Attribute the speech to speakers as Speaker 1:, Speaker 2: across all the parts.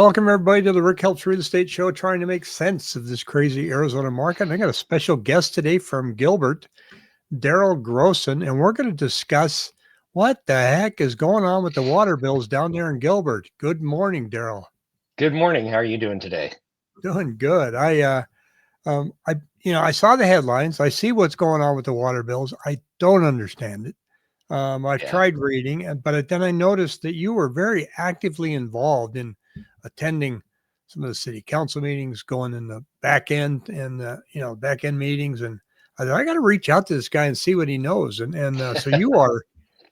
Speaker 1: Welcome everybody to the Rick Helps Real Estate Show, trying to make sense of this crazy Arizona market. And I got a special guest today from Gilbert, Daryl Grossen, and we're going to discuss what the heck is going on with the water bills down there in Gilbert. Good morning, Daryl.
Speaker 2: Good morning. How are you doing today?
Speaker 1: Doing good. I saw the headlines. I see what's going on with the water bills. I don't understand it. I've tried reading, but then I noticed that you were very actively involved in attending some of the city council meetings, going in the back end and back end meetings. And I thought, I got to reach out to this guy and see what he knows. So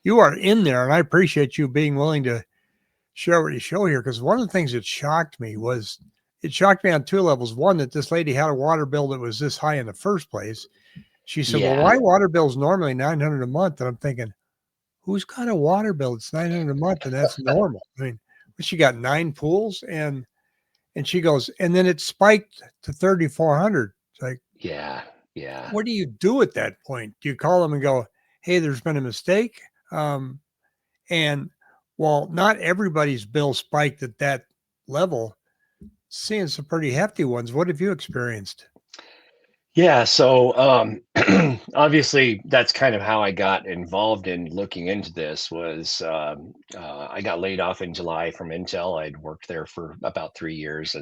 Speaker 1: you are in there, and I appreciate you being willing to share what you show here. Because one of the things that shocked me on two levels. One, that this lady had a water bill that was this high in the first place. She said, well, why water bills normally $900 a month? And I'm thinking, who's got a water bill? It's $900 a month, and that's normal. I mean, she got 9 pools, and she goes, and then it spiked to 3,400. It's like,
Speaker 2: yeah.
Speaker 1: What do you do at that point? Do you call them and go, hey, there's been a mistake? And while not everybody's bill spiked at that level, seeing some pretty hefty ones. What have you experienced?
Speaker 2: Yeah. So obviously, that's kind of how I got involved in looking into this. Was I got laid off in July from Intel. I'd worked there for about 3 years,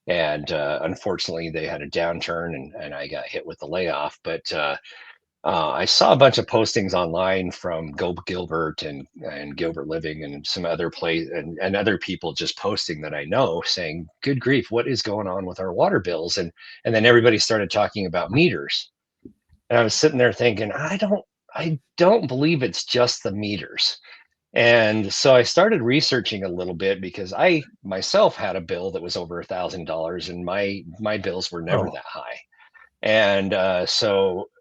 Speaker 2: and unfortunately, they had a downturn, and I got hit with the layoff. But I saw a bunch of postings online from Gilbert and Gilbert Living and some other place and other people just posting that I know, saying, "Good grief, what is going on with our water bills?" And then everybody started talking about meters, and I was sitting there thinking, I don't believe it's just the meters. And so I started researching a little bit because I myself had a bill that was over $1,000, and my bills were never that high.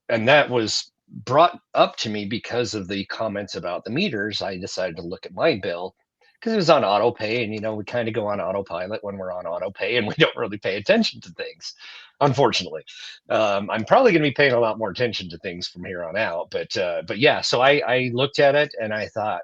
Speaker 2: And that was brought up to me because of the comments about the meters. I decided to look at my bill because it was on auto pay, and we kind of go on autopilot when we're on auto pay, and we don't really pay attention to things, unfortunately. I'm probably going to be paying a lot more attention to things from here on out, but yeah. So I looked at it and I thought,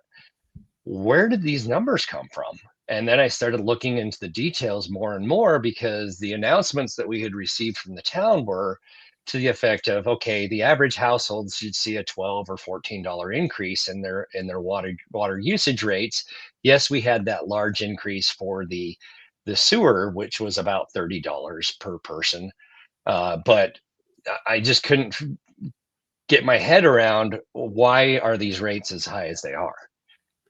Speaker 2: where did these numbers come from? And then I started looking into the details more and more, because the announcements that we had received from the town were to the effect of, okay, the average household should see a $12 or $14 increase in their water usage rates. Yes, we had that large increase for the sewer, which was about $30 per person. But I just couldn't get my head around, why are these rates as high as they are?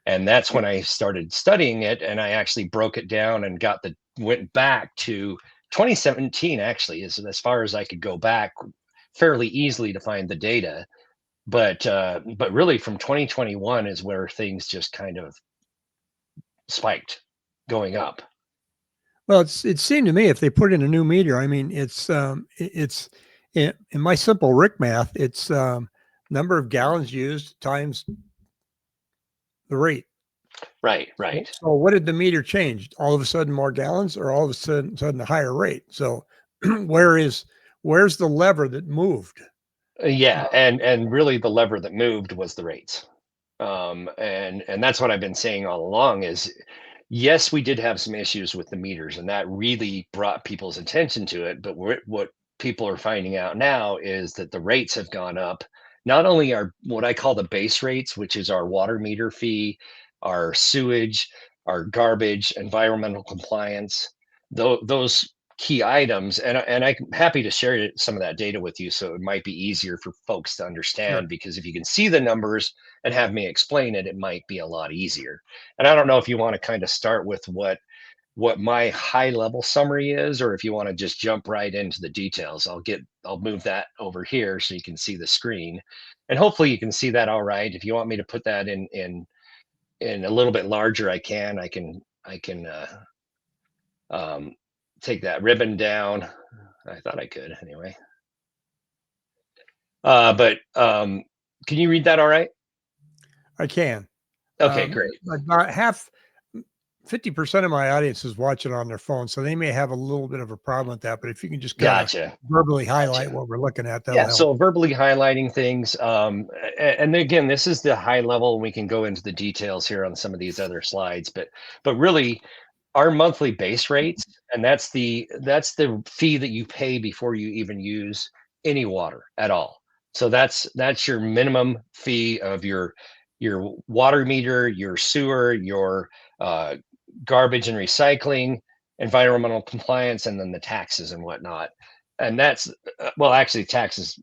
Speaker 2: And that's when I started studying it, and I actually broke it down and went back to 2017, actually, is as far as I could go back fairly easily to find the data. But really from 2021 is where things just kind of spiked, going up.
Speaker 1: Well, it seemed to me, if they put in a new meter, I mean, it's in my simple Rick math, it's number of gallons used times the rate.
Speaker 2: Right.
Speaker 1: So what did the meter change? All of a sudden more gallons, or all of a sudden a higher rate? So where's the lever that moved?
Speaker 2: Yeah, and really the lever that moved was the rates. And that's what I've been saying all along is, yes, we did have some issues with the meters, and that really brought people's attention to it. But what people are finding out now is that the rates have gone up. Not only are what I call the base rates, which is our water meter fee, our sewage, our garbage, environmental compliance, those key items, and I'm happy to share some of that data with you, so it might be easier for folks to understand.
Speaker 1: Sure.
Speaker 2: Because if you can see the numbers and have me explain it, it might be a lot easier. And I don't know if you want to kind of start with what my high level summary is, or if you want to just jump right into the details. I'll move that over here so you can see the screen, and hopefully you can see that all right. If you want me to put that in a little bit larger, I can take that ribbon down. I thought I could anyway. But can you read that all right?
Speaker 1: I can.
Speaker 2: Okay, great.
Speaker 1: About 50% of my audience is watching on their phone, so they may have a little bit of a problem with that. But if you can just verbally highlight what we're looking at, that'll help.
Speaker 2: So verbally highlighting things. And again, this is the high level. We can go into the details here on some of these other slides, but really, our monthly base rates, and that's the fee that you pay before you even use any water at all. So that's your minimum fee of your water meter, your sewer, your uh, garbage and recycling, environmental compliance, and then the taxes and whatnot. And that's well, actually, taxes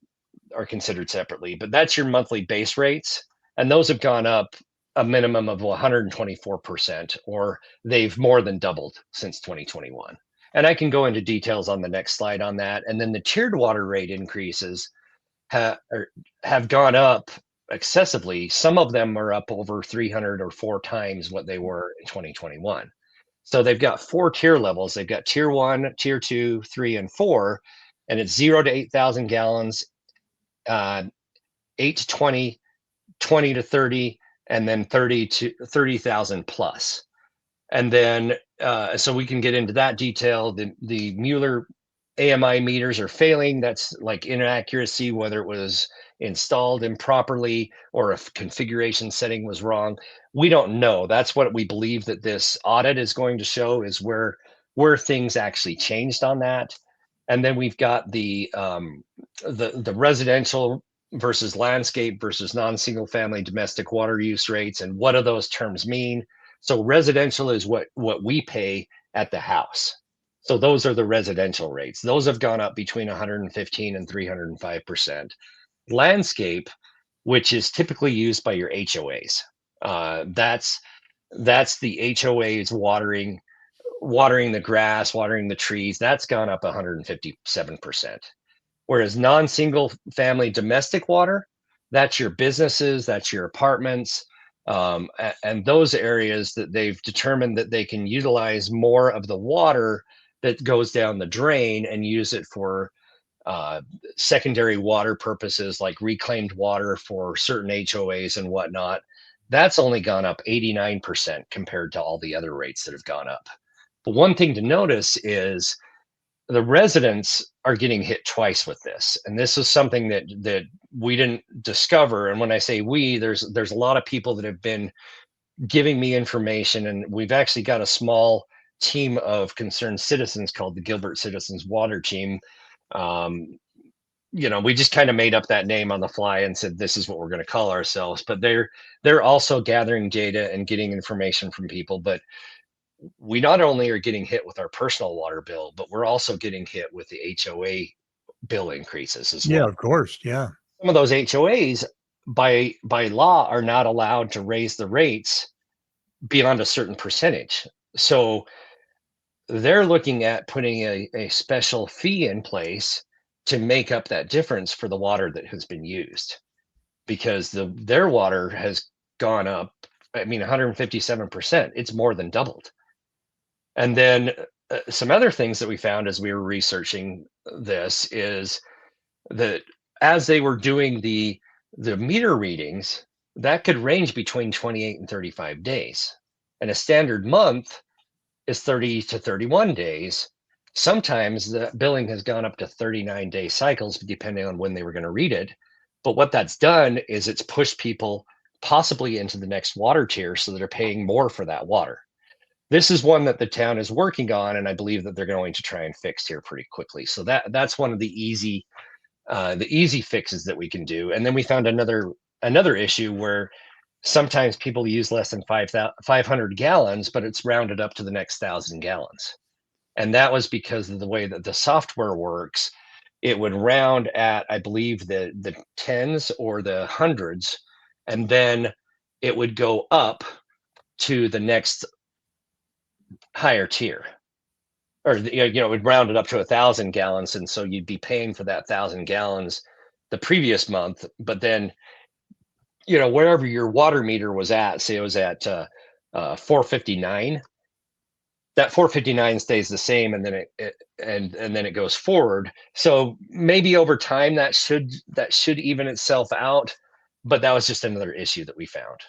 Speaker 2: are considered separately, but that's your monthly base rates, and those have gone up a minimum of 124%, or they've more than doubled since 2021. And I can go into details on the next slide on that. And then the tiered water rate increases have gone up excessively. Some of them are up over 300 or four times what they were in 2021. So they've got four tier levels. They've got tier one, tier two, three, and four, and it's 0 to 8,000 gallons, uh, 8 to 20, 20 to 30, and then 30 to 30,000 plus. And then, so we can get into that detail. The Mueller AMI meters are failing. That's like inaccuracy, whether it was installed improperly or if configuration setting was wrong. We don't know. That's what we believe that this audit is going to show, is where things actually changed on that. And then we've got the residential versus landscape versus non-single family domestic water use rates, and what do those terms mean. So residential is what we pay at the house. So those are the residential rates. Those have gone up between 115 and 305%. Landscape, which is typically used by your HOAs, that's the HOAs watering the grass, watering the trees. That's gone up 157%. Whereas non-single family domestic water, that's your businesses, that's your apartments, and those areas that they've determined that they can utilize more of the water that goes down the drain and use it for uh, secondary water purposes, like reclaimed water for certain HOAs and whatnot. That's only gone up 89% compared to all the other rates that have gone up. But one thing to notice is the residents are getting hit twice with this, and this is something that we didn't discover. And when I say we, there's a lot of people that have been giving me information, and we've actually got a small team of concerned citizens called the Gilbert Citizens Water Team. um, we just kind of made up that name on the fly and said this is what we're going to call ourselves, but they're also gathering data and getting information from people. But we not only are getting hit with our personal water bill, but we're also getting hit with the HOA bill increases as
Speaker 1: Yeah,
Speaker 2: well.
Speaker 1: of course. Yeah.
Speaker 2: Some of those HOAs by law are not allowed to raise the rates beyond a certain percentage. So they're looking at putting a special fee in place to make up that difference for the water that has been used, because their water has gone up, I mean, 157%. It's more than doubled. And then some other things that we found as we were researching this is that as they were doing the meter readings, that could range between 28 and 35 days. And a standard month is 30 to 31 days. Sometimes the billing has gone up to 39-day cycles, depending on when they were going to read it. But what that's done is it's pushed people possibly into the next water tier, so that they're paying more for that water. This is one that the town is working on, and I believe that they're going to try and fix here pretty quickly. So that's one of the easy fixes that we can do. And then we found another issue where sometimes people use less than 500 gallons, but it's rounded up to the next 1,000 gallons. And that was because of the way that the software works. It would round at, I believe, the tens or the hundreds, and then it would go up to the next higher tier, or it would round it up to 1,000 gallons, and so you'd be paying for that 1,000 gallons the previous month. But then, wherever your water meter was at, say it was at 459, that 459 stays the same, and then and then it goes forward. So maybe over time that should even itself out. But that was just another issue that we found.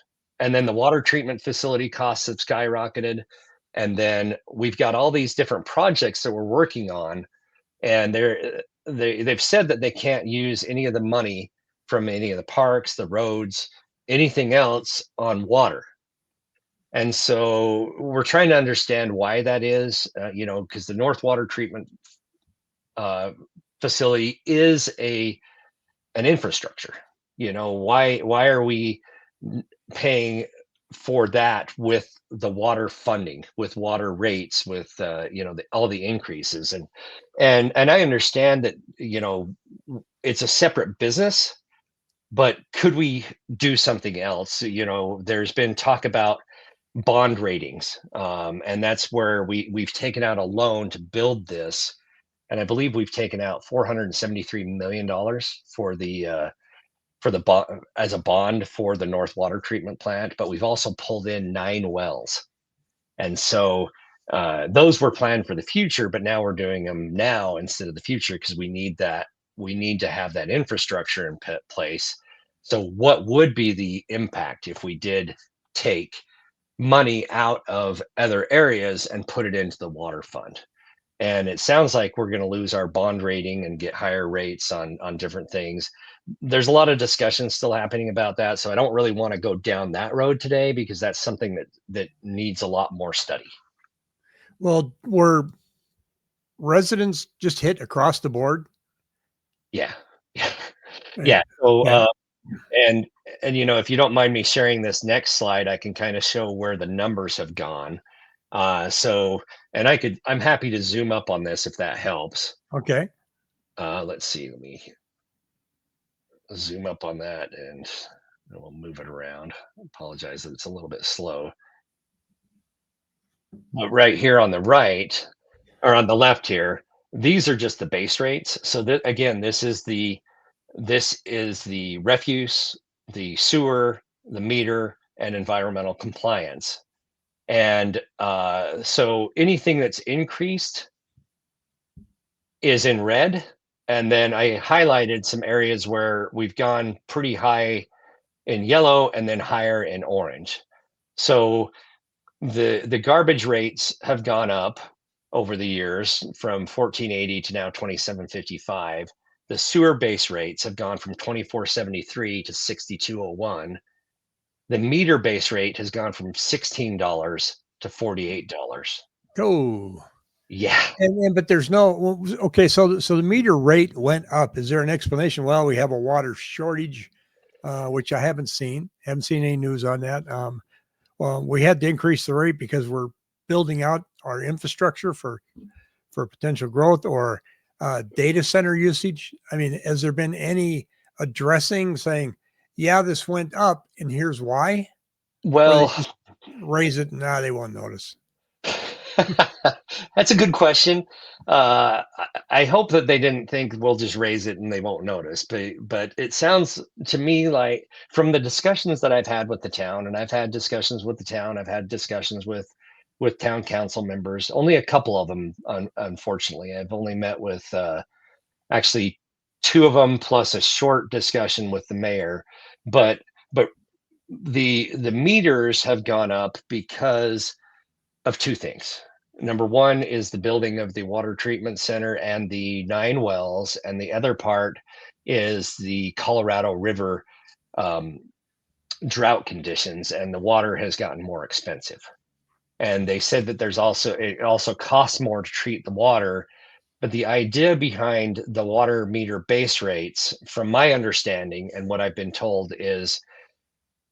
Speaker 2: And then the water treatment facility costs have skyrocketed. And then we've got all these different projects that we're working on, and they've said that they can't use any of the money from any of the parks, the roads, anything else on water. And so we're trying to understand why that is, because the North Water Treatment uh, Facility is an infrastructure. Why are we paying for that with the water funding, with water rates, with all the increases, and I understand that it's a separate business, but could we do something else? There's been talk about bond ratings, and that's where we've taken out a loan to build this, and I believe we've taken out $473 million for the bond as a bond for the North Water Treatment Plant, but we've also pulled in 9 wells. And so those were planned for the future, but now we're doing them now instead of the future because we need that. We need to have that infrastructure in place. So, what would be the impact if we did take money out of other areas and put it into the water fund? And it sounds like we're going to lose our bond rating and get higher rates on different things. There's a lot of discussion still happening about that, so I don't really want to go down that road today because that's something that needs a lot more study.
Speaker 1: Well, were residents just hit across the board?
Speaker 2: Yeah. Yeah.
Speaker 1: And,
Speaker 2: Yeah. So
Speaker 1: yeah.
Speaker 2: and if you don't mind me sharing this next slide, I can kind of show where the numbers have gone. So and I'm happy to zoom up on this if that helps.
Speaker 1: Okay.
Speaker 2: Let's see, let me zoom up on that and we'll move it around. I apologize that it's a little bit slow. But right here on the right, or on the left here, these are just the base rates. So that again, this is the refuse, the sewer, the meter, and environmental compliance. And so anything that's increased is in red. And then I highlighted some areas where we've gone pretty high in yellow and then higher in orange. So the garbage rates have gone up over the years from 1480 to now 2755. The sewer base rates have gone from 2473 to 6201. The meter base rate has gone from $16 to $48.
Speaker 1: Oh,
Speaker 2: Yeah.
Speaker 1: but there's no, okay. So the meter rate went up. Is there an explanation? Well, we have a water shortage, which I haven't seen. Haven't seen any news on that. Well, we had to increase the rate because we're building out our infrastructure for potential growth or data center usage. I mean, has there been any addressing saying, yeah, this went up and here's why? Or they
Speaker 2: Well,
Speaker 1: just raise it and they won't notice.
Speaker 2: that's a good question. I hope that they didn't think we'll just raise it and they won't notice. But it sounds to me like from the discussions that I've had with the town, and I've had discussions with the town, I've had discussions with town council members. Only a couple of them, unfortunately. I've only met with actually two of them plus a short discussion with the mayor. But the meters have gone up because of two things. Number one is the building of the water treatment center and the 9 wells, and the other part is the Colorado River um, drought conditions, and the water has gotten more expensive. And they said that it also costs more to treat the water. But the idea behind the water meter base rates, from my understanding and what I've been told, is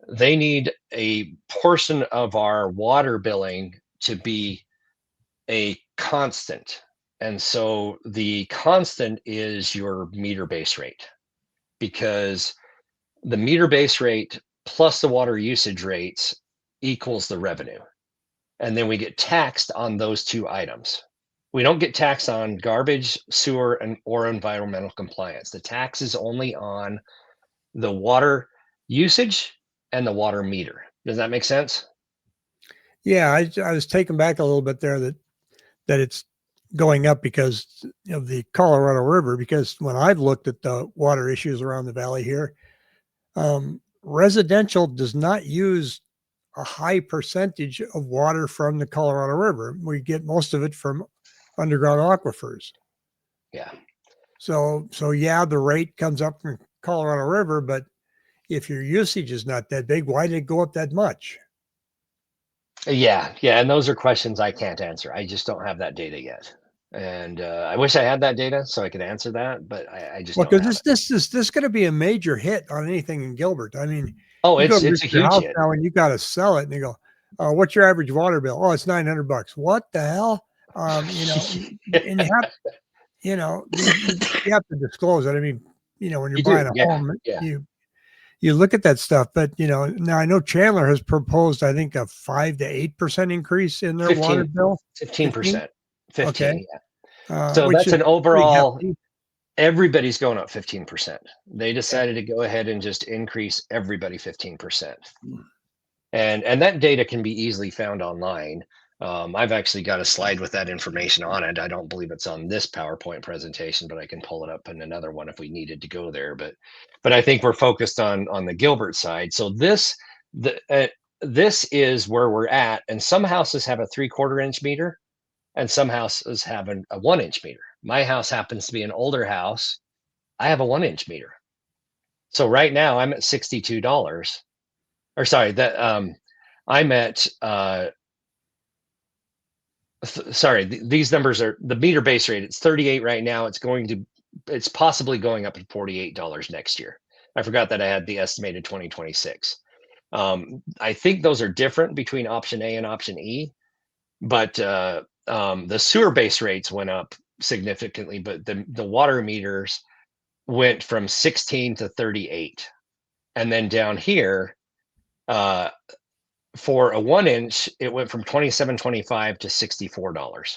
Speaker 2: they need a portion of our water billing to be a constant. And so the constant is your meter base rate, because the meter base rate plus the water usage rates equals the revenue. And then we get taxed on those two items. We don't get taxed on garbage, sewer, or environmental compliance. The tax is only on the water usage and the water meter. Does that make sense?
Speaker 1: Yeah, I was taken back a little bit there that it's going up because of the Colorado River. Because when I've looked at the water issues around the valley here, residential does not use a high percentage of water from the Colorado River. We get most of it from underground aquifers.
Speaker 2: Yeah.
Speaker 1: So yeah, the rate comes up from Colorado River, but if your usage is not that big, why did it go up that much?
Speaker 2: Yeah, yeah, and those are questions I can't answer. I just don't have that data yet, and I wish I had that data so I could answer that, but I just
Speaker 1: Well,
Speaker 2: don't
Speaker 1: because
Speaker 2: have it.
Speaker 1: this going to be a major hit on anything in Gilbert. I mean,
Speaker 2: Oh,
Speaker 1: you go
Speaker 2: it's
Speaker 1: visit
Speaker 2: a
Speaker 1: your
Speaker 2: huge
Speaker 1: house
Speaker 2: hit.
Speaker 1: now and you got to sell it, and you go, "What's your average water bill?" "Oh, it's $900." What the hell? And you have to disclose it. I mean, when you're
Speaker 2: You
Speaker 1: buying
Speaker 2: do,
Speaker 1: a
Speaker 2: yeah,
Speaker 1: home,
Speaker 2: yeah,
Speaker 1: you look at that stuff. But now I know Chandler has proposed, I think, a 5 to 8% increase in their water
Speaker 2: 15,
Speaker 1: bill. 15.
Speaker 2: 15%,
Speaker 1: Okay,
Speaker 2: 15. Yeah. So
Speaker 1: which
Speaker 2: that's
Speaker 1: is
Speaker 2: an
Speaker 1: pretty
Speaker 2: overall.
Speaker 1: hefty.
Speaker 2: Everybody's going up 15%. They
Speaker 1: Yeah.
Speaker 2: decided to go ahead and just increase everybody 15%. And that data can be easily found online. I've actually got a slide with that information on it. I don't believe it's on this PowerPoint presentation, but I can pull it up in another one if we needed to go there. But I think we're focused on the Gilbert side. So this is where we're at, and some houses have a 3/4 inch meter, and some houses have a 1 inch meter. My house happens to be an older house. I have a 1 inch meter. So right now I'm at $62. Or sorry, that I'm at sorry, these numbers are the meter base rate. It's 38 right now. It's possibly going up to $48 next year. I forgot that I had the estimated 2026. I think those are different between option A and option E, but the sewer base rates went up significantly, but the water meters went from 16 to 38. And then down here, uh, for a 1 inch, it went from 27.25 to $64.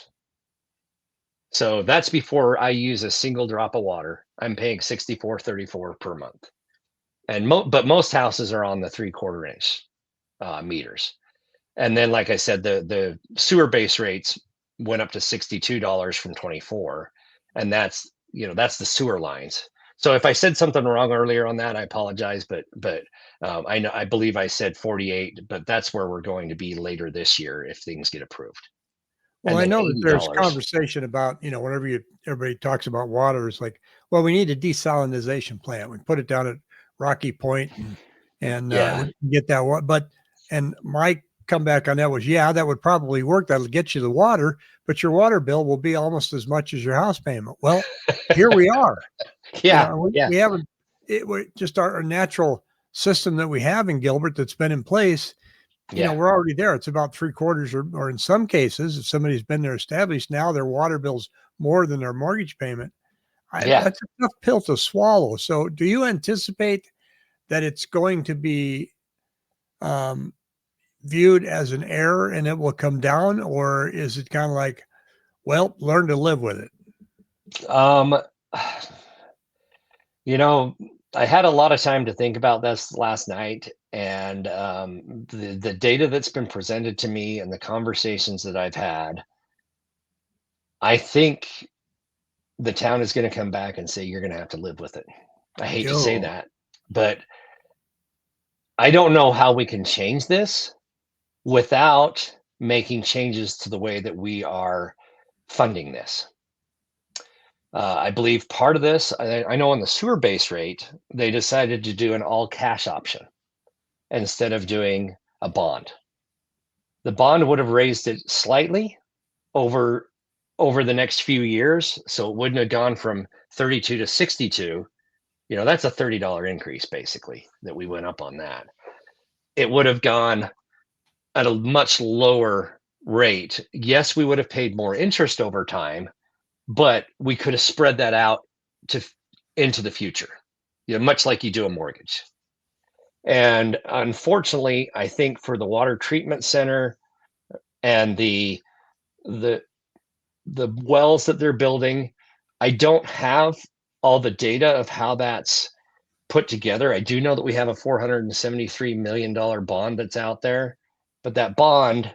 Speaker 2: So that's before I use a single drop of water. I'm paying 64.34 per month. And but most houses are on the 3/4 inch meters. And then, like I said, the sewer base rates went up to $62 from 24, and that's the sewer lines. So if I said something wrong earlier on that, I apologize. But I believe I said 48, but that's where we're going to be later this year if things get approved.
Speaker 1: Well,
Speaker 2: And
Speaker 1: I
Speaker 2: then
Speaker 1: know that there's
Speaker 2: $80.
Speaker 1: conversation about, whenever everybody talks about water, it's like, well, we need a desalinization plant. We put it down at Rocky Point, and
Speaker 2: Yeah,
Speaker 1: we can get that one. And my comeback on that was, yeah, that would probably work. That'll get you the water, but your water bill will be almost as much as your house payment. Well, here we are.
Speaker 2: yeah, yeah,
Speaker 1: We haven't. We just our natural system that we have in Gilbert that's been in place.
Speaker 2: yeah,
Speaker 1: We're already there. It's about 3/4, or in some cases, if somebody's been there established, now their water bill's more than their mortgage payment.
Speaker 2: yeah.
Speaker 1: That's a tough pill to swallow. So, do you anticipate that it's going to be um, viewed as an error and it will come down, or is it kind of like, well, learn to live with it?
Speaker 2: Um, you know, I had a lot of time to think about this last night, and the data that's been presented to me and the conversations that I've had, I think the town is going to come back and say you're going to have to live with it. I hate to say
Speaker 1: Yo,
Speaker 2: that, but I don't know how we can change this without making changes to the way that we are funding this. I believe part of this, I know on the sewer base rate, they decided to do an all cash option instead of doing a bond. The bond would have raised it slightly over the next few years, so it wouldn't have gone from 32 to 62. That's a $30 increase basically that we went up on that. It would have gone at a much lower rate. Yes, we would have paid more interest over time, but we could have spread that out to into the future, much like you do a mortgage. And unfortunately, I think for the water treatment center and the the wells that they're building, I don't have all the data of how that's put together. I do know that we have a $473 million bond that's out there, but that bond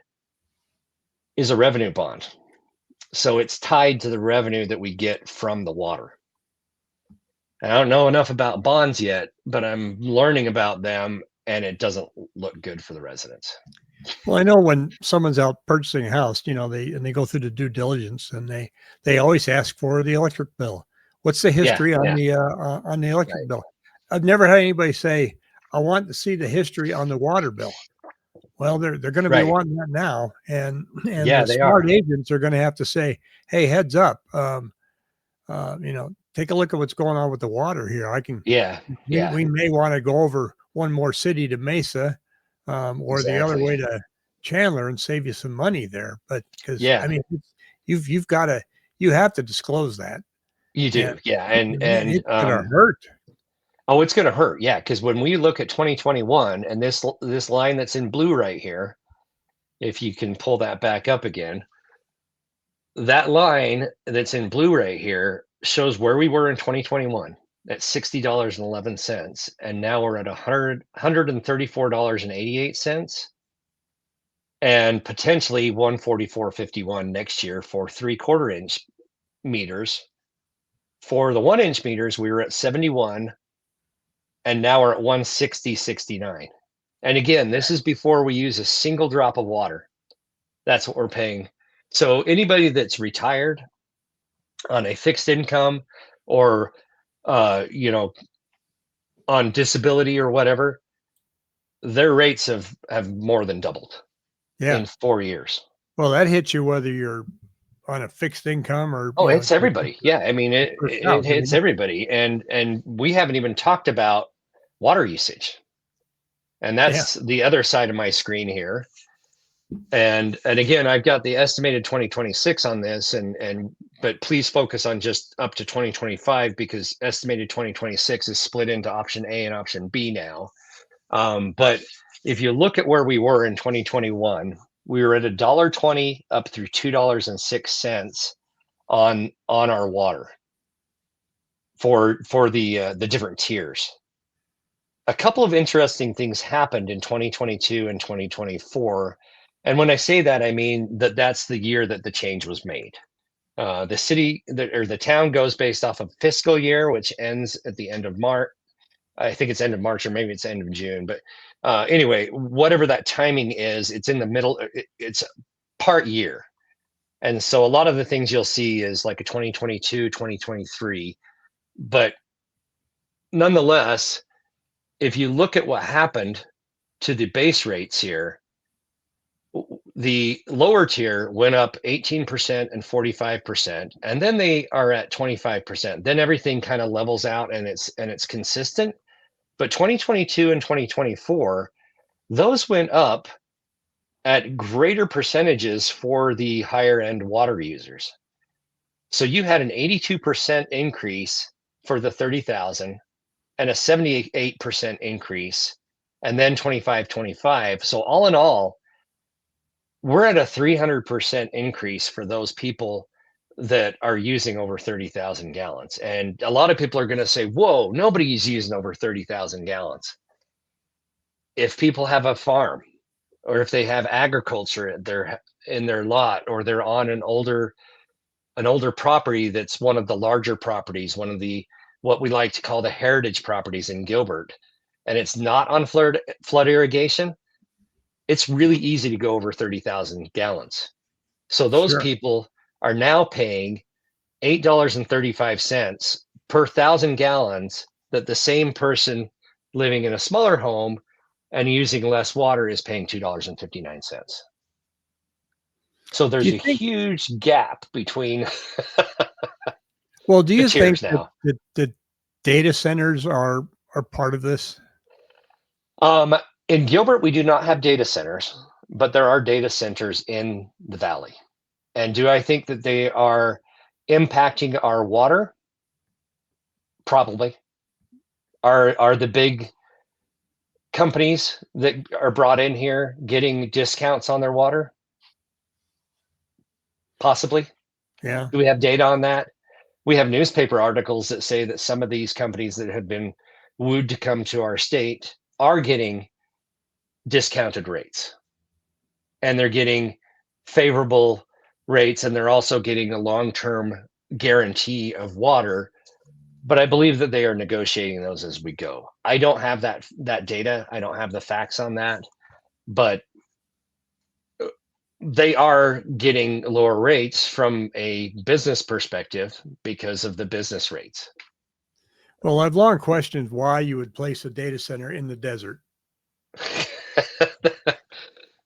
Speaker 2: is a revenue bond. So it's tied to the revenue that we get from the water. I don't know enough about bonds yet, but I'm learning about them, and it doesn't look good for the residents.
Speaker 1: well, I know when someone's out purchasing a house, they go through the due diligence, and they always ask for the electric bill. What's the
Speaker 2: Yeah,
Speaker 1: history on
Speaker 2: yeah,
Speaker 1: the electric
Speaker 2: right.
Speaker 1: bill? I've never had anybody say, I want to see the history on the water bill. Well, they're going to be
Speaker 2: Right.
Speaker 1: wanting that now, and
Speaker 2: Yeah,
Speaker 1: the
Speaker 2: they
Speaker 1: smart
Speaker 2: are.
Speaker 1: agents are going to have to say, "Hey, heads up, take a look at what's going on with the water here.
Speaker 2: Yeah. Yeah.
Speaker 1: We may want to go over one more city to Mesa, or the other
Speaker 2: Exactly.
Speaker 1: way to Chandler and save you some money there." But because I
Speaker 2: Yeah.
Speaker 1: mean, you've got to you have to disclose that,
Speaker 2: You
Speaker 1: and
Speaker 2: do. Yeah. And
Speaker 1: it's going to hurt.
Speaker 2: oh, it's going to hurt. Yeah, because when we look at 2021 and this line that's in blue right here, if you can pull that back up again, that line that's in blue right here shows where we were in 2021 at $60.11, and now we're at $134.88, and potentially 144.51 next year for 3/4 inch meters. For the 1 inch meters, we were at 71, and now we're at 160.69. And again, this is before we use a single drop of water. That's what we're paying. So anybody that's retired on a fixed income, or you know, on disability or whatever, their rates have more than doubled
Speaker 1: Yeah.
Speaker 2: in 4 years.
Speaker 1: Well, that hits you whether you're on a fixed income or
Speaker 2: Oh, it's everybody. Yeah, I mean,
Speaker 1: or
Speaker 2: it
Speaker 1: spouse. I
Speaker 2: hits
Speaker 1: mean,
Speaker 2: everybody, and we haven't even talked about water usage, and
Speaker 1: yeah,
Speaker 2: that's the other side of my screen here. And again, I've got the estimated 2026 on this, and but please focus on just up to 2025, because estimated 2026 is split into option A and option B now. But if you look at where we were in 2021, we were at $1.20 up through $2.06 on our water for the different tiers. A couple of interesting things happened in 2022 and 2024. And when I say that, I mean that that's the year that the change was made. The city or the town goes based off of fiscal year, which ends at the end of March. I think it's end of March, or maybe it's end of June. But anyway, whatever that timing is, it's in the middle. It's part year. And so a lot of the things you'll see is like a 2022, 2023. But nonetheless, if you look at what happened to the base rates here, the lower tier went up 18% and 45%, and then they are at 25%. Then everything kind of levels out, and it's consistent. But 2022 and 2024, those went up at greater percentages for the higher end water users. So you had an 82% increase for the 30,000 and a 78% increase, and then 25, 25. So all in all, we're at a 300% increase for those people that are using over 30,000 gallons. And a lot of people are going to say, whoa, nobody's using over 30,000 gallons. If people have a farm, or if they have agriculture in their lot, or they're on an older property that's one of the larger properties, one of the what we like to call the heritage properties in Gilbert, and it's not on flood irrigation, it's really easy to go over 30,000 gallons. So those
Speaker 1: sure.
Speaker 2: people are now paying $8.35 per 1,000 gallons that the same person living in a smaller home and using less water is paying $2.59. So
Speaker 1: Do
Speaker 2: there's
Speaker 1: you
Speaker 2: a
Speaker 1: think?
Speaker 2: huge gap between
Speaker 1: Well, do
Speaker 2: the
Speaker 1: you think
Speaker 2: tiers
Speaker 1: that
Speaker 2: now.
Speaker 1: the data centers are part of this?
Speaker 2: Um, in Gilbert, we do not have data centers, but there are data centers in the valley. And do I think that they are impacting our water? Probably. Are the big companies that are brought in here getting discounts on their water? Possibly.
Speaker 1: Yeah.
Speaker 2: Do we have data on that? We have newspaper articles that say that some of these companies that have been wooed to come to our state are getting discounted rates, and they're getting favorable rates, and they're also getting a long-term guarantee of water. But I believe that they are negotiating those as we go. I don't have that data. I don't have the facts on that, but they are getting lower rates from a business perspective because of the business rates.
Speaker 1: Well, I've long questioned why you would place a data center in the desert.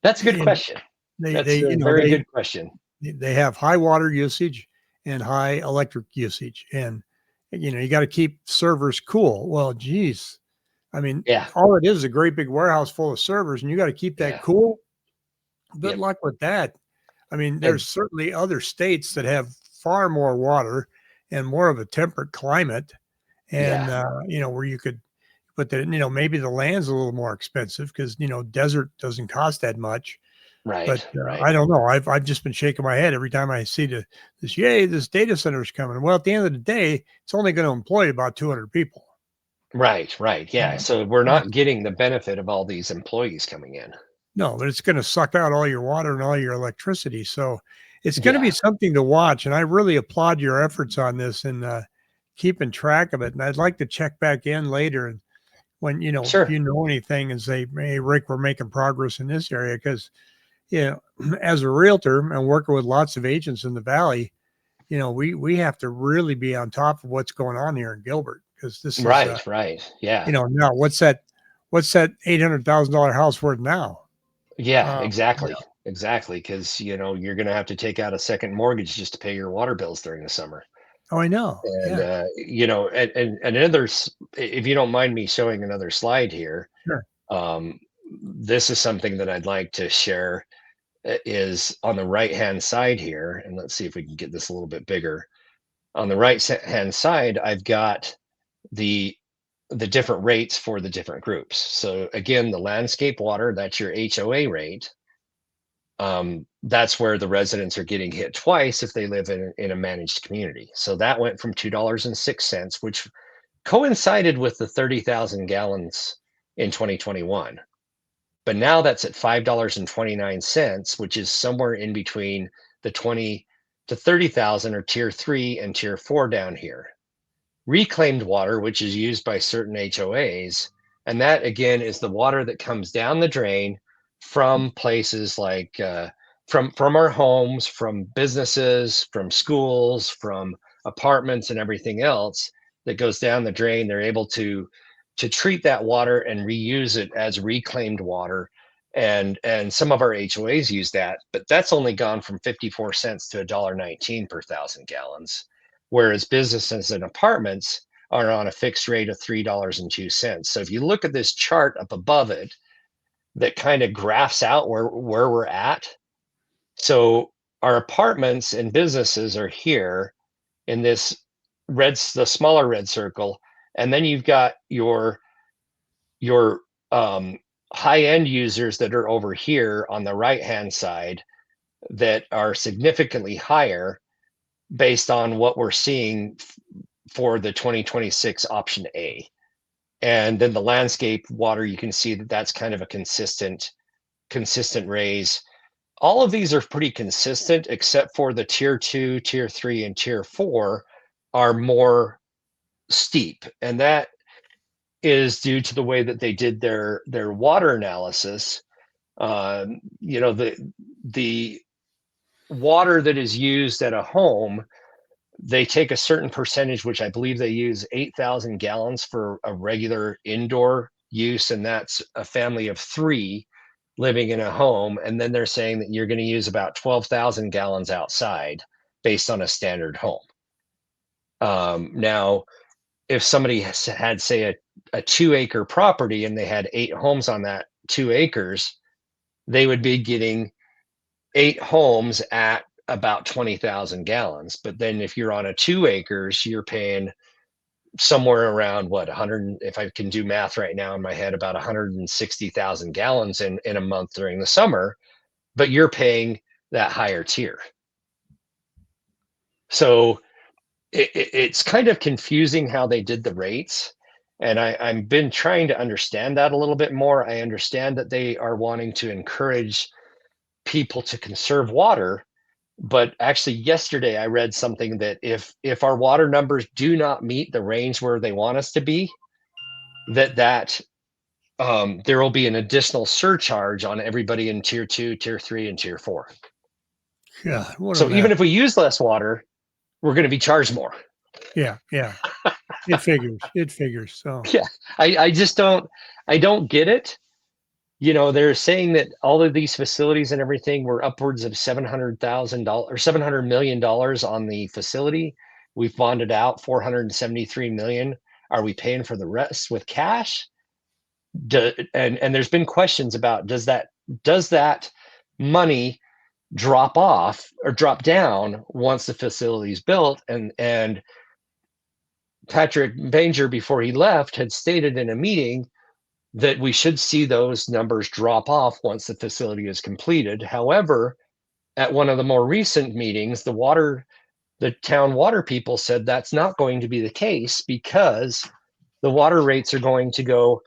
Speaker 2: That's a good
Speaker 1: You know,
Speaker 2: question.
Speaker 1: they
Speaker 2: That's
Speaker 1: you
Speaker 2: a
Speaker 1: know
Speaker 2: very good question.
Speaker 1: they have high water usage and high electric usage, and you got to keep servers cool. Well, geez, I mean,
Speaker 2: Yeah.
Speaker 1: all it is a great big warehouse full of servers, and you got to keep that
Speaker 2: Yeah.
Speaker 1: cool. Good
Speaker 2: Yep.
Speaker 1: luck with that. I mean,
Speaker 2: And
Speaker 1: there's certainly other states that have far more water and more of a temperate climate, and
Speaker 2: yeah.
Speaker 1: where you could, but maybe the land's a little more expensive because desert doesn't cost that much. But
Speaker 2: Right. Right.
Speaker 1: I don't know. I've just been shaking my head every time I see this data center is coming. Well, at the end of the day, it's only going to employ about 200 people.
Speaker 2: Right. Right. Yeah.
Speaker 1: Uh,
Speaker 2: So we're
Speaker 1: yeah.
Speaker 2: not getting the benefit of all these employees coming in.
Speaker 1: No, but it's going to suck out all your water and all your electricity. So it's going to
Speaker 2: Yeah.
Speaker 1: be something to watch. And I really applaud your efforts on this and keeping track of it. And I'd like to check back in later and when if
Speaker 2: Sure.
Speaker 1: you know anything and say, "Hey, Rick, we're making progress in this area," because as a realtor and working with lots of agents in the valley, we have to really be on top of what's going on here in Gilbert because this is
Speaker 2: Right. Right. Yeah.
Speaker 1: now what's that $800,000 house worth now?
Speaker 2: Yeah.
Speaker 1: Um,
Speaker 2: Exactly. Exactly. Because you're going to have to take out a second mortgage just to pay your water bills during the summer.
Speaker 1: oh, I know.
Speaker 2: And
Speaker 1: Yeah,
Speaker 2: and if you don't mind me showing another slide here,
Speaker 1: sure.
Speaker 2: um, this is something that I'd like to share. Is on the right hand side here, and let's see if we can get this a little bit bigger. On the right hand side, I've got the the different rates for the different groups. So again, the landscape water, that's your HOA rate. That's where the residents are getting hit twice if they live in a managed community. So that went from $2.06, which coincided with the 30,000 gallons in 2021. But now that's at $5.29, which is somewhere in between the 20 to 30,000 or tier 3 and tier 4 down here. Reclaimed water, which is used by certain HOAs, and that again is the water that comes down the drain from places like from our homes, from businesses, from schools, from apartments, and everything else that goes down the drain. They're able to treat that water and reuse it as reclaimed water. And some of our HOAs use that, but that's only gone from 54 cents to $1.19 per thousand gallons, whereas businesses and apartments are on a fixed rate of $3.02. So if you look at this chart up above it that kind of graphs out where we're at, so our apartments and businesses are here in this the smaller red circle, and then you've got your high end users that are over here on the right hand side that are significantly higher based on what we're seeing for the 2026 option A. And then the landscape water, you can see that that's kind of a consistent raise. All of these are pretty consistent, except for the tier 2, tier 3, and tier 4 are more steep. And that is due to the way that they did their water analysis. The water that is used at a home, they take a certain percentage, which I believe they use 8,000 gallons for a regular indoor use, and that's a family of 3 living in a home. And then they're saying that you're going to use about 12,000 gallons outside based on a standard home. Now, if somebody had, say, a 2-acre property and they had 8 homes on that 2 acres, they would be getting 8 homes at about 20,000 gallons. But then if you're on a 2 acres, you're paying somewhere around what 100, if I can do math right now in my head, about 160,000 gallons in a month during the summer, but you're paying that higher tier. So it's kind of confusing how they did the rates. And I've been trying to understand that a little bit more. I understand that they are wanting to encourage people to conserve water, but actually yesterday I read something that if our water numbers do not meet the range where they want us to be, that there will be an additional surcharge on everybody in tier 2, tier 3, and tier 4.
Speaker 1: God, what a
Speaker 2: So even
Speaker 1: mess.
Speaker 2: if we use less water, we're going to be charged more.
Speaker 1: Yeah, yeah. It figures. It figures. So
Speaker 2: Yeah, I just don't get it. they're saying that all of these facilities and everything were upwards of $700,000 or $700 million on the facility. We've bonded out 473 million. Are we paying for the rest with cash? And there's been questions about does that money drop off or drop down once the facility is built? And Patrick Banger, before he left, had stated in a meeting that we should see those numbers drop off once the facility is completed. However, at one of the more recent meetings, the town water people said that's not going to be the case because the water rates are going to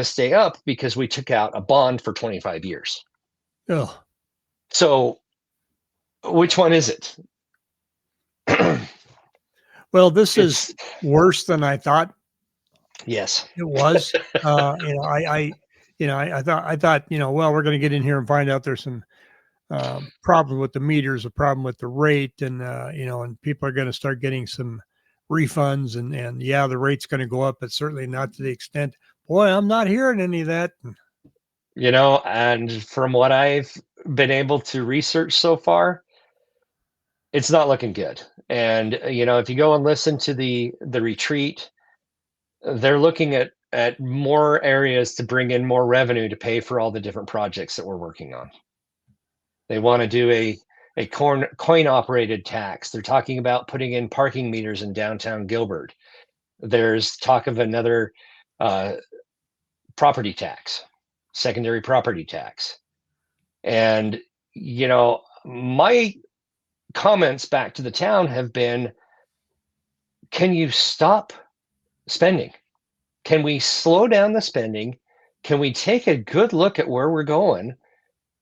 Speaker 2: stay up because we took out a bond for 25 years.
Speaker 1: Oh,
Speaker 2: So which one is it?
Speaker 1: well, this is worse than I thought
Speaker 2: Yes.
Speaker 1: it was. I thought, well, we're going to get in here and find out there's some problem with the meters, a problem with the rate, and and people are going to start getting some refunds, and yeah, the rate's going to go up, but certainly not to the extent. Boy, I'm not hearing any of that.
Speaker 2: And from what I've been able to research so far, it's not looking good. And if you go and listen to the retreat, they're looking at more areas to bring in more revenue to pay for all the different projects that we're working on. They want to do a coin operated tax. They're talking about putting in parking meters in downtown Gilbert. There's talk of another property tax, secondary property tax. And my comments back to the town have been, can you stop spending? Can we slow down the spending? Can we take a good look at where we're going?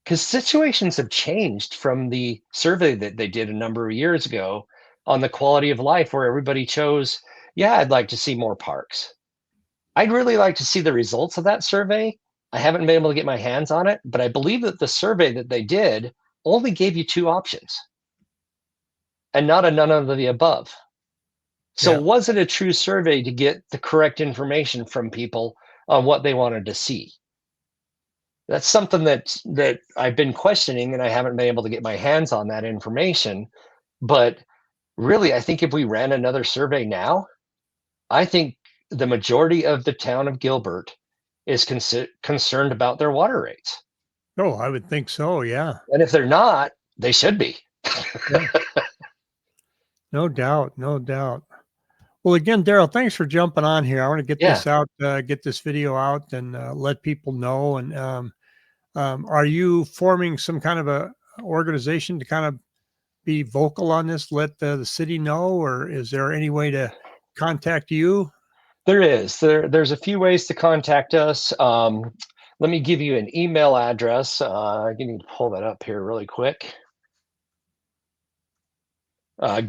Speaker 2: Because situations have changed from the survey that they did a number of years ago on the quality of life, where everybody chose, yeah, I'd like to see more parks. I'd really like to see the results of that survey. I haven't been able to get my hands on it, but I believe that the survey that they did only gave you two options and not a none of the above. So was it a true survey to get the correct information from people on what they wanted to see? That's something that I've been questioning, and I haven't been able to get my hands on that information. But really, I think if we ran another survey now, I think the majority of the town of Gilbert is concerned about their water rates.
Speaker 1: Oh, I would think so. Yeah.
Speaker 2: And if they're not, they should be.
Speaker 1: Yeah. No doubt. No doubt. Well, again, Daryl, thanks for jumping on here. I want to get this out, get this video out, and let people know. And are you forming some kind of a organization to kind of be vocal on this? Let the city know, or is there any way to contact you?
Speaker 2: There is. There's a few ways to contact us. Let me give you an email address. I need to pull that up here really quick.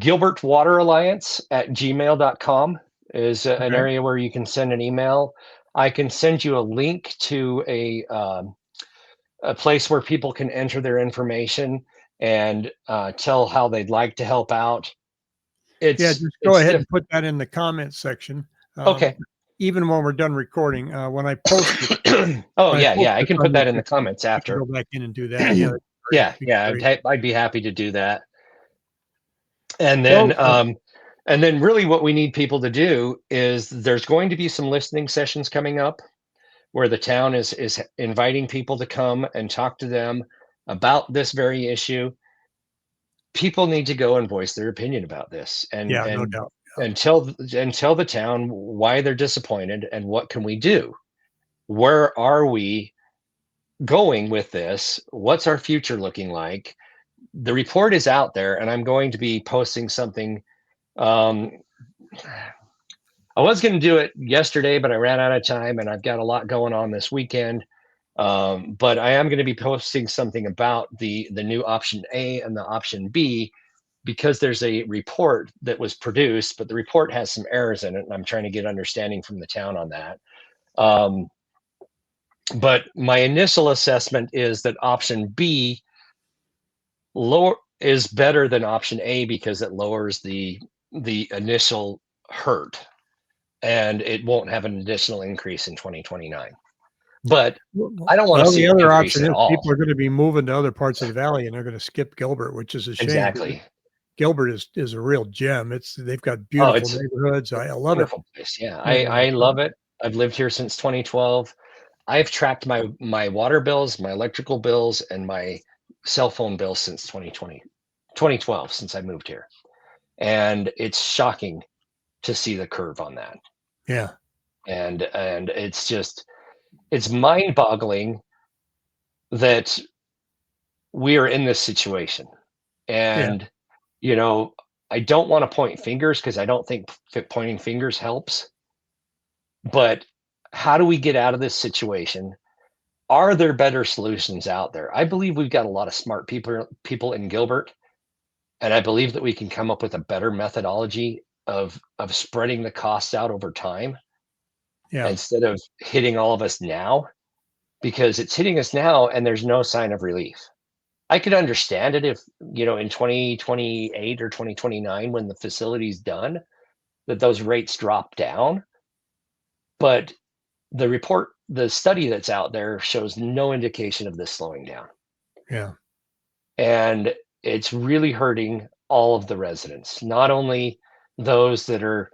Speaker 2: Gilbert Water Alliance at gmail.com is an area where you can send an email. I can send you a link to a place where people can enter their information and tell how they'd like to help out.
Speaker 1: Just go ahead and put that in the comments section.
Speaker 2: Okay.
Speaker 1: Even when we're done recording, when I post it.
Speaker 2: I can put that in the comments after.
Speaker 1: Go back in and do that.
Speaker 2: I'd be happy to do that. And then really what we need people to do is there's going to be some listening sessions coming up where the town is inviting people to come and talk to them about this very issue. People need to go and voice their opinion about this
Speaker 1: no doubt.
Speaker 2: and tell the town why they're disappointed and what can we do. Where are we going with this? What's our future looking like? The report is out there, and I'm going to be posting something. I was going to do it yesterday, but I ran out of time, and I've got a lot going on this weekend. But I am going to be posting something about the new option A and the option B, because there's a report that was produced, but the report has some errors in it, and I'm trying to get understanding from the town on that. But my initial assessment is that option B is better than option A because it lowers the initial hurt, and it won't have an additional increase in 2029. But I don't want to
Speaker 1: Well,
Speaker 2: see
Speaker 1: the
Speaker 2: an
Speaker 1: other
Speaker 2: increase
Speaker 1: option
Speaker 2: at
Speaker 1: is
Speaker 2: all.
Speaker 1: people are going to be moving to other parts of the valley, and they're going to skip Gilbert, which is a shame.
Speaker 2: Exactly.
Speaker 1: Gilbert is a real gem. They've got
Speaker 2: Oh,
Speaker 1: beautiful
Speaker 2: it's a
Speaker 1: neighborhoods. I love it.
Speaker 2: wonderful place. Yeah,
Speaker 1: And
Speaker 2: I love it. I've lived here since 2012. I've tracked my water bills, my electrical bills, and my cell phone bills since 2012, since I moved here. And it's shocking to see the curve on that.
Speaker 1: yeah,
Speaker 2: And it's mind-boggling that we are in this situation.
Speaker 1: yeah,
Speaker 2: And you know, I don't want to point fingers because I don't think pointing fingers helps. But how do we get out of this situation? Are there better solutions out there? I believe we've got a lot of smart people in Gilbert, and I believe that we can come up with a better methodology of spreading the costs out over time
Speaker 1: yeah,
Speaker 2: instead of hitting all of us now, because it's hitting us now and there's no sign of relief. I could understand it if, in 2028 or 2029 when the facility's done, that those rates drop down, but the study that's out there shows no indication of this slowing down.
Speaker 1: yeah.
Speaker 2: And it's really hurting all of the residents, not only those that are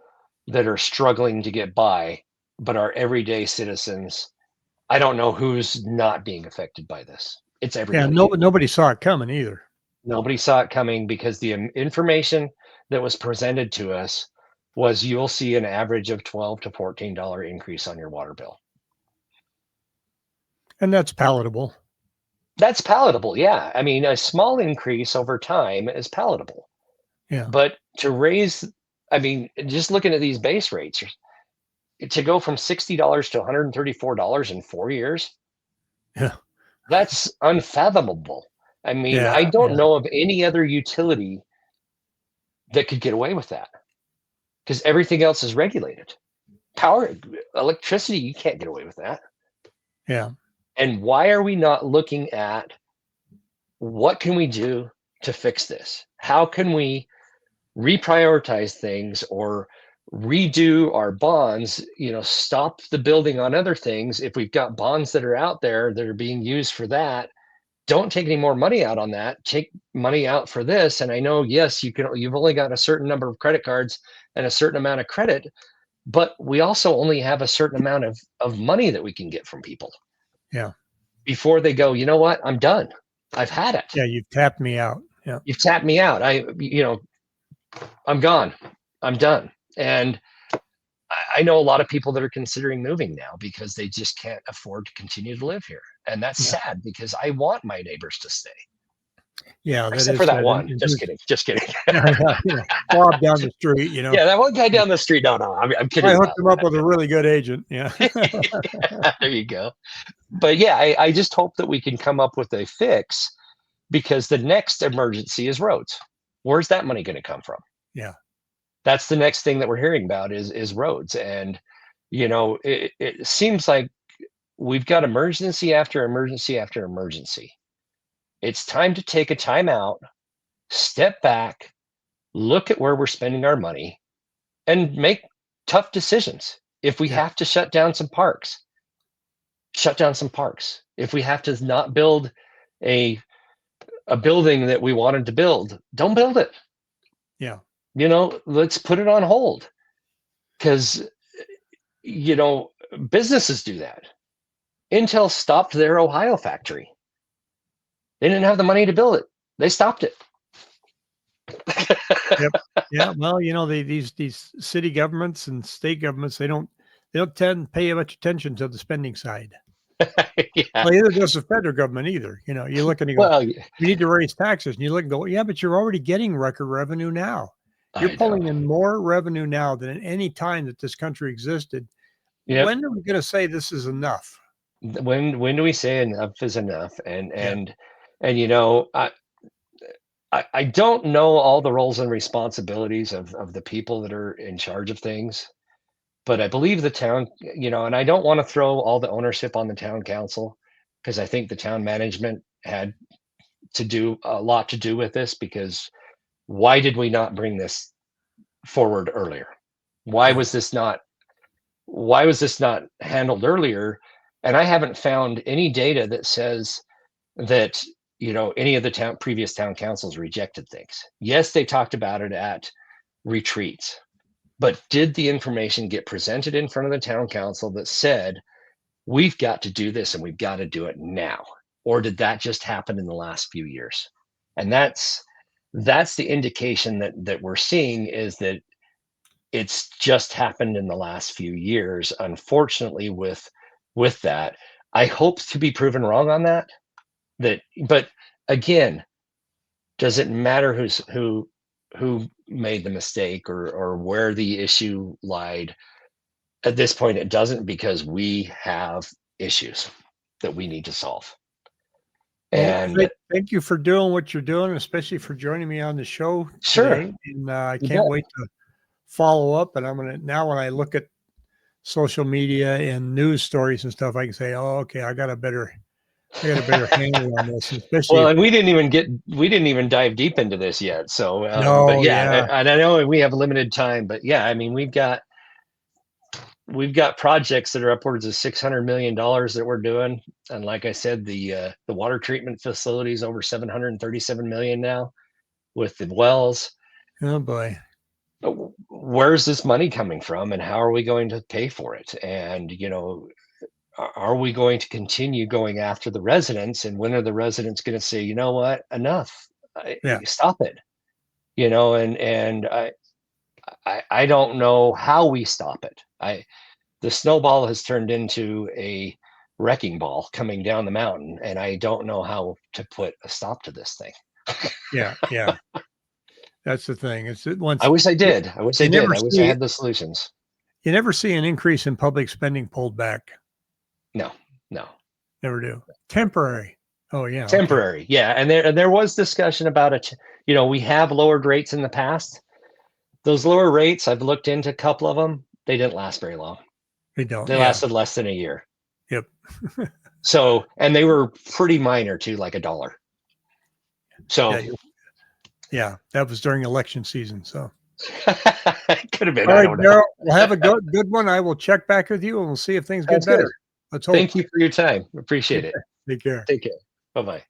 Speaker 2: struggling to get by, but our everyday citizens. I don't know who's not being affected by this. It's
Speaker 1: Yeah,
Speaker 2: everybody.
Speaker 1: nobody saw it coming either.
Speaker 2: Nobody saw it coming because the information that was presented to us was you'll see an average of $12 to $14 increase on your water bill.
Speaker 1: And that's palatable.
Speaker 2: That's palatable, yeah. I mean, a small increase over time is palatable.
Speaker 1: Yeah,
Speaker 2: But to raise, I mean, just looking at these base rates, to go from $60 to $134 in 4 years,
Speaker 1: yeah,
Speaker 2: that's unfathomable. I mean,
Speaker 1: yeah,
Speaker 2: I don't
Speaker 1: yeah,
Speaker 2: know of any other utility that could get away with that because everything else is regulated. Power, electricity, you can't get away with that.
Speaker 1: yeah,
Speaker 2: And why are we not looking at what can we do to fix this? How can we reprioritize things or redo our bonds, stop the building on other things? If we've got bonds that are out there that are being used for that, don't take any more money out on that. Take money out for this. And I know, yes, you've only got a certain number of credit cards and a certain amount of credit, but we also only have a certain amount of money that we can get from people
Speaker 1: yeah,
Speaker 2: before they go, you know what, I'm done. I've had it.
Speaker 1: yeah. You've tapped me out. Yeah,
Speaker 2: You've tapped me out. I'm gone. I'm done. And I know a lot of people that are considering moving now because they just can't afford to continue to live here. And that's
Speaker 1: yeah,
Speaker 2: sad because I want my neighbors to stay,
Speaker 1: yeah. That
Speaker 2: except
Speaker 1: is
Speaker 2: for that
Speaker 1: sad.
Speaker 2: one.
Speaker 1: And
Speaker 2: Just kidding. Just kidding.
Speaker 1: yeah, yeah. Bob down the street.
Speaker 2: Yeah, that one guy down the street. No, no, I'm
Speaker 1: I
Speaker 2: kidding about
Speaker 1: hooked him up with a really good agent. Yeah,
Speaker 2: that. There you go. But yeah, I just hope that we can come up with a fix because the next emergency is roads. Where's that money going to come from?
Speaker 1: yeah,
Speaker 2: That's the next thing that we're hearing about is roads. And it seems like we've got emergency after emergency after emergency. It's time to take a time out, step back, look at where we're spending our money, and make tough decisions. If we
Speaker 1: yeah,
Speaker 2: have to shut down some parks, shut down some parks. If we have to not build a a building that we wanted to build, don't build it.
Speaker 1: yeah,
Speaker 2: Let's put it on hold because you know businesses do that. Intel stopped their Ohio factory. They didn't have the money to build it. They stopped it.
Speaker 1: yep, yeah. Well, these city governments and state governments, they don't tend to pay much attention to the spending side.
Speaker 2: Yeah.
Speaker 1: Well, either does the federal government either. You look and you go,
Speaker 2: Well,
Speaker 1: we need to raise taxes, and you look and go, yeah, but you're already getting record revenue now. You're
Speaker 2: I know.
Speaker 1: pulling in more revenue now than at any time that this country existed.
Speaker 2: Yep.
Speaker 1: When are we going to say this is enough?
Speaker 2: When do we say enough is enough? And
Speaker 1: Yeah,
Speaker 2: and and I don't know all the roles and responsibilities of the people that are in charge of things, but I believe the town, and I don't want to throw all the ownership on the town council because I think the town management had to do a lot to do with this because why did we not bring this forward earlier? Why
Speaker 1: yeah,
Speaker 2: was this not why was this not handled earlier? And I haven't found any data that says that, any of the previous town councils rejected things. Yes, they talked about it at retreats, but did the information get presented in front of the town council that said, we've got to do this and we've got to do it now? Or did that just happen in the last few years? And that's the indication that we're seeing, is that it's just happened in the last few years, unfortunately. With that, I hope to be proven wrong on that. But again, does it matter who made the mistake, or where the issue lied? At this point, it doesn't, because we have issues that we need to solve.
Speaker 1: Well,
Speaker 2: And
Speaker 1: thank you for doing what you're doing, especially for joining me on the show
Speaker 2: sure,
Speaker 1: today. And I
Speaker 2: you
Speaker 1: can't
Speaker 2: bet.
Speaker 1: wait to follow up. And now when I look at social media and news stories and stuff, I can say, oh, okay, I got a better handle on this, especially
Speaker 2: Well,
Speaker 1: if,
Speaker 2: and we didn't even dive deep into this yet. So, but
Speaker 1: no,
Speaker 2: yeah,
Speaker 1: yeah,
Speaker 2: and I know we have limited time, but yeah, I mean, we've got projects that are upwards of $600 million that we're doing. And like I said, the water treatment facility is over 737 million now, with the wells.
Speaker 1: oh boy,
Speaker 2: Where's this money coming from, and how are we going to pay for it? And are we going to continue going after the residents? And when are the residents going to say, you know what, enough,
Speaker 1: yeah,
Speaker 2: stop it? And I don't know how we stop it. The snowball has turned into a wrecking ball coming down the mountain, and I don't know how to put a stop to this thing.
Speaker 1: yeah. That's the thing. It's that
Speaker 2: I
Speaker 1: once
Speaker 2: wish I did. I wish I
Speaker 1: you
Speaker 2: did.
Speaker 1: never
Speaker 2: I wish I
Speaker 1: see
Speaker 2: had the solutions.
Speaker 1: you never see an increase in public spending pulled back.
Speaker 2: No, no.
Speaker 1: Never do. Temporary. Oh yeah, okay.
Speaker 2: Temporary. Yeah. And there was discussion about it. We have lowered rates in the past. Those lower rates, I've looked into a couple of them. They didn't last very long.
Speaker 1: They don't.
Speaker 2: They
Speaker 1: Yeah.
Speaker 2: lasted less than a year.
Speaker 1: Yep.
Speaker 2: So, and they were pretty minor too, like $1. So
Speaker 1: Yeah. That was during election season. So
Speaker 2: it could have been.
Speaker 1: all
Speaker 2: I
Speaker 1: right,
Speaker 2: don't know.
Speaker 1: Daryl. We'll have a good one. I will check back with you and we'll see if things get
Speaker 2: Sounds good.
Speaker 1: better. Let's hope.
Speaker 2: Thank you for your time. Appreciate it.
Speaker 1: Take care.
Speaker 2: Take care. Bye bye.